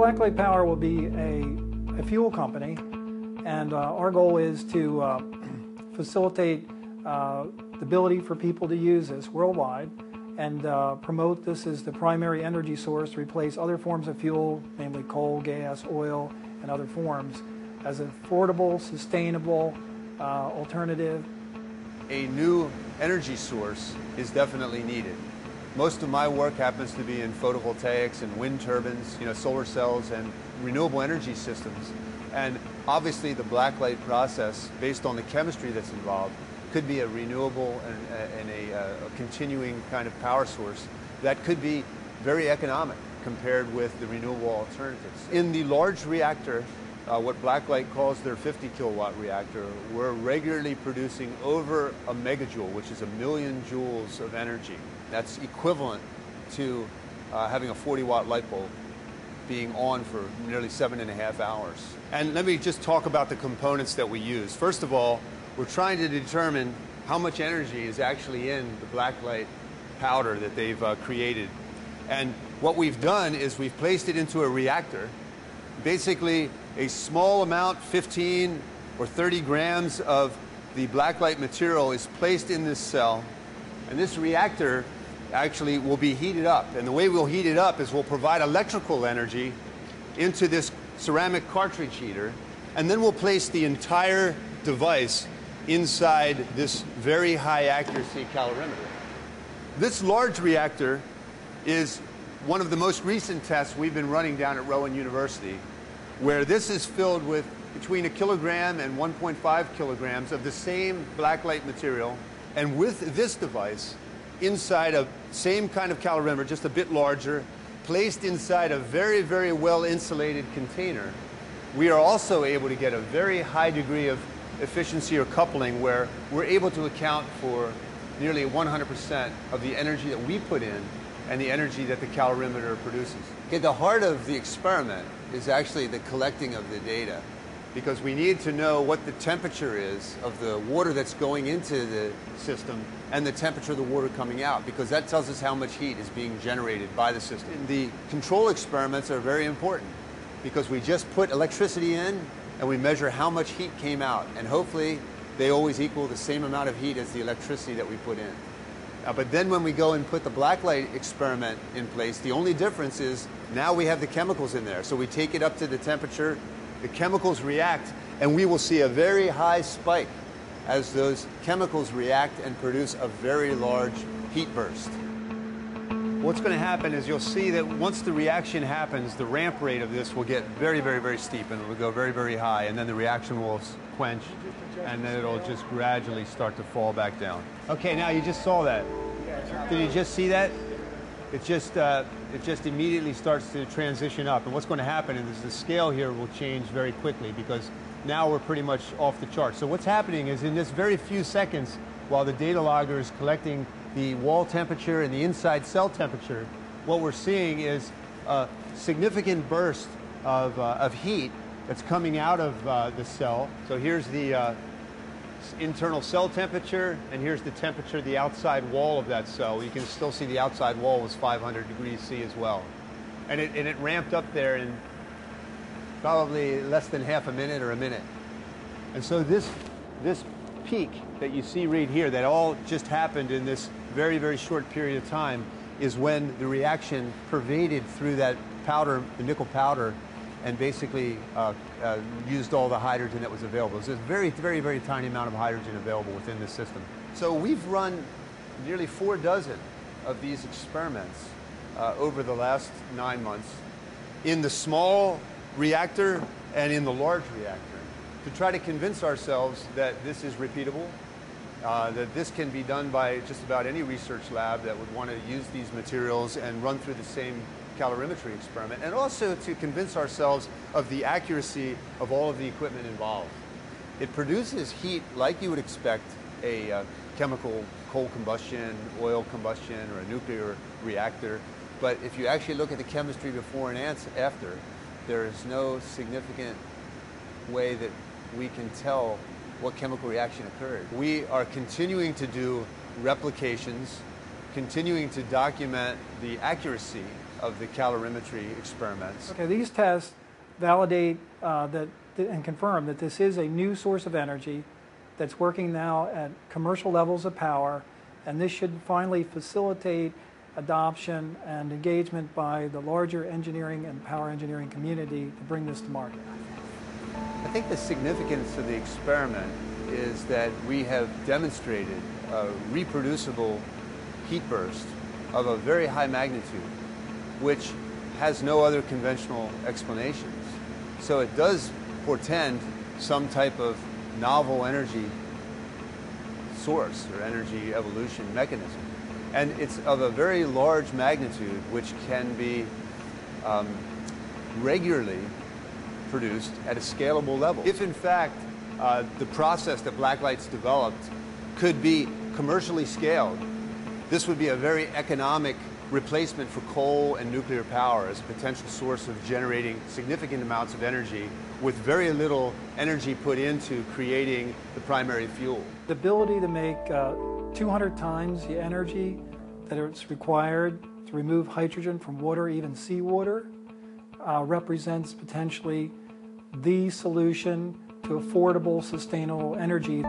BlackLight Power will be a fuel company, and our goal is to facilitate the ability for people to use this worldwide and promote this as the primary energy source to replace other forms of fuel, namely coal, gas, oil, and other forms, as an affordable, sustainable alternative. A new energy source is definitely needed. Most of my work happens to be in photovoltaics and wind turbines, solar cells and renewable energy systems. And obviously the BlackLight process, based on the chemistry that's involved, could be a renewable and a continuing kind of power source that could be very economic compared with the renewable alternatives. In the large reactor, what BlackLight calls their 50 kilowatt reactor, we're regularly producing over a megajoule, which is 1,000,000 joules of energy. That's equivalent to having a 40-watt light bulb being on for nearly 7.5 hours. And let me just talk about the components that we use. First of all, we're trying to determine how much energy is actually in the BlackLight powder that they've created. And what we've done is we've placed it into a reactor. Basically, a small amount, 15 or 30 grams of the BlackLight material is placed in this cell, and this reactor actually will be heated up. And the way we'll heat it up is we'll provide electrical energy into this ceramic cartridge heater, and then we'll place the entire device inside this very high accuracy calorimeter. This large reactor is one of the most recent tests we've been running down at Rowan University, where this is filled with between 1 kilogram and 1.5 kilograms of the same BlackLight material. And with this device, inside a same kind of calorimeter, just a bit larger, placed inside a very, very well insulated container, we are also able to get a very high degree of efficiency or coupling where we're able to account for nearly 100% of the energy that we put in and the energy that the calorimeter produces. Okay, the heart of the experiment is actually the collecting of the data, because we need to know what the temperature is of the water that's going into the system and the temperature of the water coming out, because that tells us how much heat is being generated by the system. The control experiments are very important because we just put electricity in and we measure how much heat came out, and hopefully they always equal the same amount of heat as the electricity that we put in. But then when we go and put the BlackLight experiment in place, the only difference is now we have the chemicals in there. So we take it up to the temperature, the chemicals react, and we will see a very high spike as those chemicals react and produce a very large heat burst. What's going to happen is you'll see that once the reaction happens, the ramp rate of this will get very, very, very steep, and it will go very, very high, and then the reaction will quench, and then it'll just gradually start to fall back down. Okay, now you just saw that. Did you just see that? It just immediately starts to transition up, and what's going to happen is the scale here will change very quickly, because now we're pretty much off the chart. So what's happening is in this very few seconds, while the data logger is collecting the wall temperature and the inside cell temperature, what we're seeing is a significant burst of heat that's coming out of the cell. So here's the internal cell temperature, and here's the temperature of the outside wall of that cell. You can still see the outside wall was 500 degrees C as well. And it ramped up there in probably less than half a minute or a minute. And so this peak that you see right here, that all just happened in this very, very short period of time, is when the reaction pervaded through that powder, the nickel powder, and basically used all the hydrogen that was available. So there's a very, very, very tiny amount of hydrogen available within the system. So we've run nearly 4 dozen of these experiments over the last 9 months in the small reactor and in the large reactor to try to convince ourselves that this is repeatable, that this can be done by just about any research lab that would want to use these materials and run through the same calorimetry experiment, and also to convince ourselves of the accuracy of all of the equipment involved. It produces heat like you would expect a chemical coal combustion, oil combustion, or a nuclear reactor, but if you actually look at the chemistry before and after, there is no significant way that we can tell what chemical reaction occurred. We are continuing to do replications, continuing to document the accuracy of the calorimetry experiments. Okay, these tests validate and confirm that this is a new source of energy that's working now at commercial levels of power, and this should finally facilitate adoption and engagement by the larger engineering and power engineering community to bring this to market. I think the significance of the experiment is that we have demonstrated a reproducible heat burst of a very high magnitude, which has no other conventional explanations. So it does portend some type of novel energy source or energy evolution mechanism. And it's of a very large magnitude, which can be regularly produced at a scalable level. If in fact the process that BlackLight's developed could be commercially scaled, this would be a very economic replacement for coal and nuclear power as a potential source of generating significant amounts of energy with very little energy put into creating the primary fuel. The ability to make 200 times the energy that is required to remove hydrogen from water, even seawater, represents potentially the solution to affordable, sustainable energy.